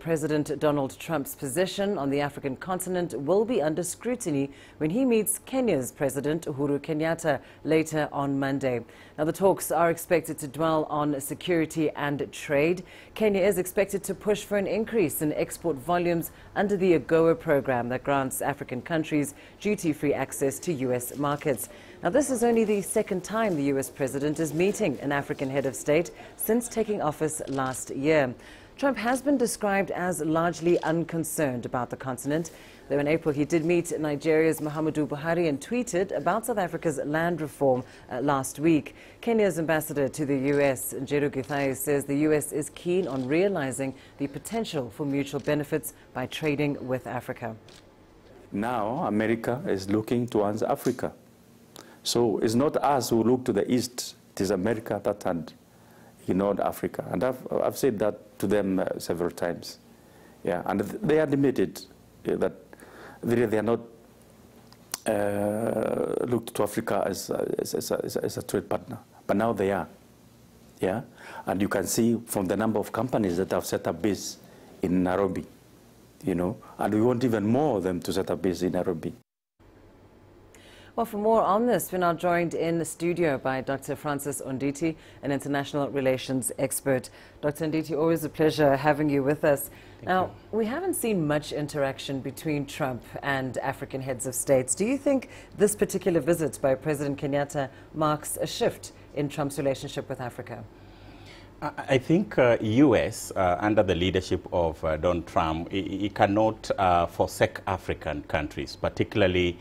President Donald Trump's position on the African continent will be under scrutiny when he meets Kenya's President Uhuru Kenyatta later on Monday. Now, the talks are expected to dwell on security and trade. Kenya is expected to push for an increase in export volumes under the AGOA program that grants African countries duty-free access to U.S. markets. Now, this is only the second time the U.S. president is meeting an African head of state since taking office last year. Trump has been described as largely unconcerned about the continent, though in April he did meet Nigeria's Muhammadu Buhari and tweeted about South Africa's land reform last week. Kenya's ambassador to the U.S., Njeru Githai, says the U.S. is keen on realizing the potential for mutual benefits by trading with Africa. Now America is looking towards Africa. So it's not us who look to the east, it is America that had ignored Africa. And I've said that to them several times. Yeah, and they admitted that they are not looked to Africa as a trade partner. But now they are. Yeah, and you can see from the number of companies that have set up base in Nairobi, you know, and we want even more of them to set up base in Nairobi. Well, for more on this, we're now joined in the studio by Dr. Francis Onditi, an international relations expert. Dr. Onditi, always a pleasure having you with us. Now, we haven't seen much interaction between Trump and African heads of states. Do you think this particular visit by President Kenyatta marks a shift in Trump's relationship with Africa? I think U.S., under the leadership of Donald Trump, it cannot forsake African countries, particularly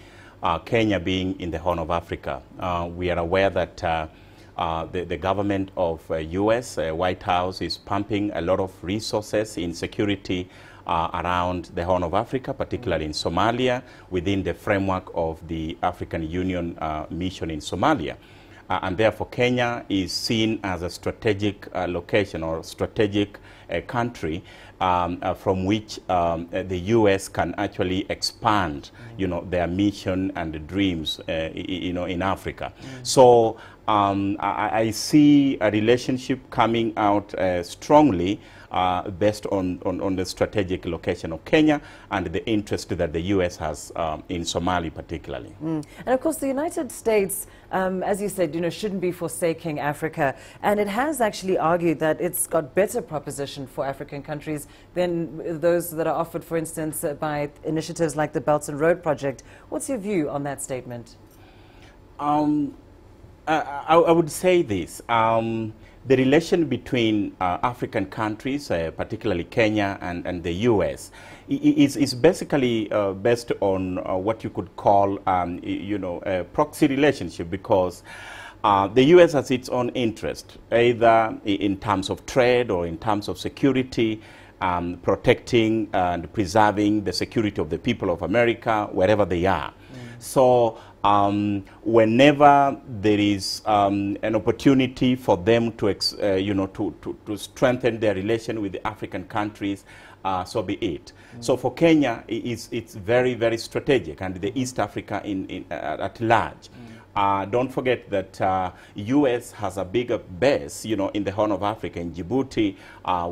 Kenya being in the Horn of Africa. We are aware that the government of U.S., White House, is pumping a lot of resources in security around the Horn of Africa, particularly in Somalia, within the framework of the African Union mission in Somalia. And therefore, Kenya is seen as a strategic location or strategic country from which the U.S. can actually expand, you know, their mission and the dreams, you know, in Africa. So I see a relationship coming out strongly based on the strategic location of Kenya and the interest that the U.S. has in Somalia particularly. And of course the United States, as you said, you know, shouldn't be forsaking Africa, and it has actually argued that it's got better proposition for African countries than those that are offered, for instance, by initiatives like the Belt and Road Project. What's your view on that statement? I would say this. The relation between African countries, particularly Kenya and the U.S., is basically based on what you could call, you know, a proxy relationship, because the U.S. has its own interest, either in terms of trade or in terms of security, protecting and preserving the security of the people of America, wherever they are. So whenever there is an opportunity for them to, you know, to strengthen their relation with the African countries, so be it. So for Kenya, it's very, very strategic, and the East Africa at large. Don't forget that U.S. has a bigger base, you know, in the Horn of Africa, in Djibouti,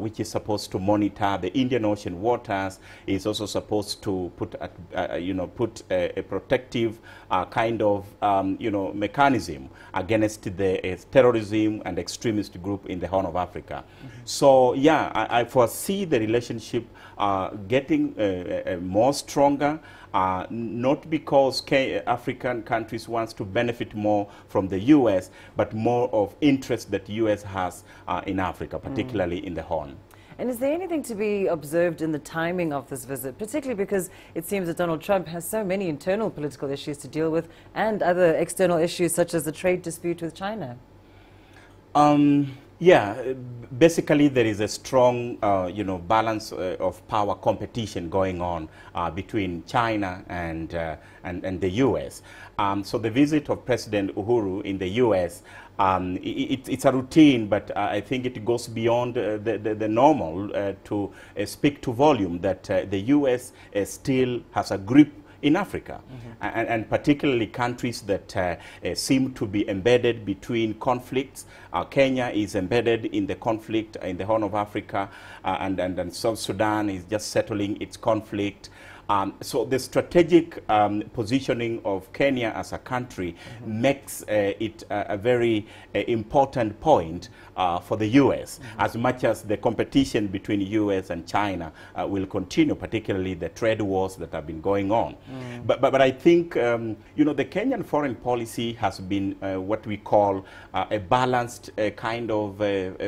which is supposed to monitor the Indian Ocean waters. Is also supposed to put, you know, a protective kind of, you know, mechanism against the terrorism and extremist group in the Horn of Africa. So yeah, I foresee the relationship getting more stronger. Not because African countries wants to benefit more from the U.S., but more of interest that the U.S. has in Africa, particularly in the Horn. And is there anything to be observed in the timing of this visit, particularly because it seems that Donald Trump has so many internal political issues to deal with and other external issues such as the trade dispute with China? Yeah, basically there is a strong, you know, balance of power competition going on between China and the U.S. So the visit of President Uhuru in the U.S., it's a routine, but I think it goes beyond the normal to speak to volume that the U.S. still has a grip in Africa, and particularly countries that seem to be embedded between conflicts. Kenya is embedded in the conflict in the Horn of Africa, and South Sudan is just settling its conflict. So the strategic positioning of Kenya as a country makes it a very important point for the U.S., as much as the competition between U.S. and China will continue, particularly the trade wars that have been going on. But I think, you know, the Kenyan foreign policy has been what we call a balanced kind of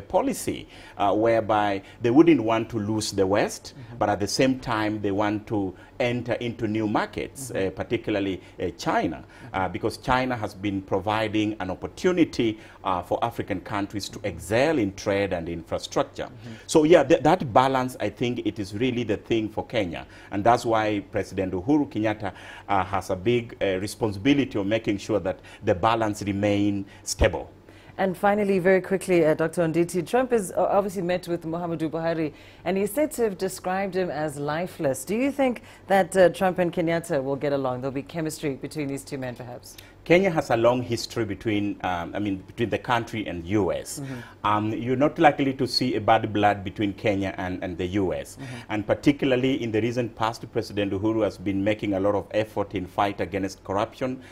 policy, whereby they wouldn't want to lose the West, but at the same time they want to enter into new markets, particularly China, because China has been providing an opportunity for African countries to excel in trade and infrastructure. So yeah, that balance, I think it is really the thing for Kenya. And that's why President Uhuru Kenyatta has a big responsibility of making sure that the balance remain stable. And finally, very quickly, Dr. Onditi, Trump has obviously met with Muhammadu Buhari, and he's said to have described him as lifeless. Do you think that Trump and Kenyatta will get along? There'll be chemistry between these two men, perhaps? Kenya has a long history between, between the country and U.S. You're not likely to see a bad blood between Kenya and the U.S. And particularly in the recent past, President Uhuru has been making a lot of effort in fight against corruption.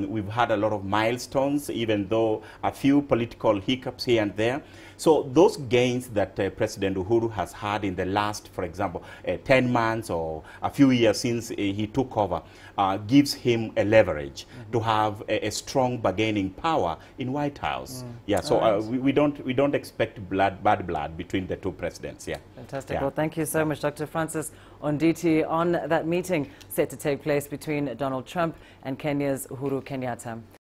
We've had a lot of milestones, even though a few political hiccups here and there. So those gains that President Uhuru has had in the last, for example, 10 months or a few years since he took over, gives him a leverage to have a strong bargaining power in White House. Yeah, so we don't expect bad blood between the two presidents. Yeah. Fantastic. Yeah. Well, thank you so much, Dr. Francis Onditi, on that meeting set to take place between Donald Trump and Kenya's Uhuru Kenyatta.